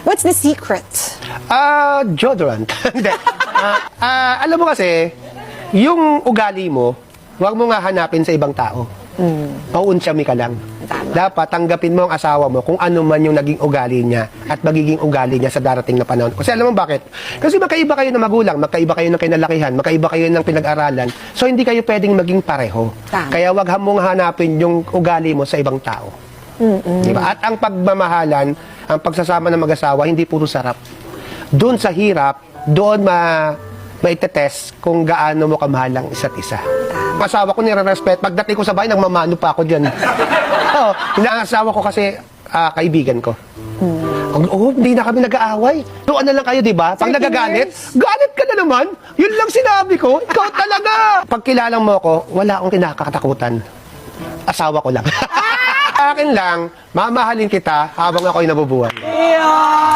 What's the secret? Deodorant. Hindi. Alam mo kasi, yung ugali mo, huwag mo nga hanapin sa ibang tao. Pauunsyami ka lang. Tama. Dapat tanggapin mo ang asawa mo kung ano man yung naging ugali niya at magiging ugali niya sa darating na panahon. Kasi alam mo bakit? Kasi magkaiba kayo ng magulang, magkaiba kayo ng kinalakihan, magkaiba kayo ng pinag-aralan. So hindi kayo pwedeng maging pareho. Tama. Kaya wag mong hanapin yung ugali mo sa ibang tao. Diba? At ang pagmamahalan, ang pagsasama ng mag-asawa, hindi puro sarap. Doon sa hirap, doon maitetest kung gaano mo kamahal ang isa't isa. Ang asawa ko nire-respect. Pagdating ko sa bahay, nagmamano pa ako dyan. Oo, inaasawa ko kasi kaibigan ko. Hindi na kami nag-aaway. Doon na lang kayo, di ba? Pag nagagalit, galit ka na naman. Yun lang sinabi ko. Ikaw talaga. Pag kilalang mo ako, wala akong kinakatakutan. Asawa ko lang. Akin lang, mamahalin kita habang ako'y nabubuhay. Yeah!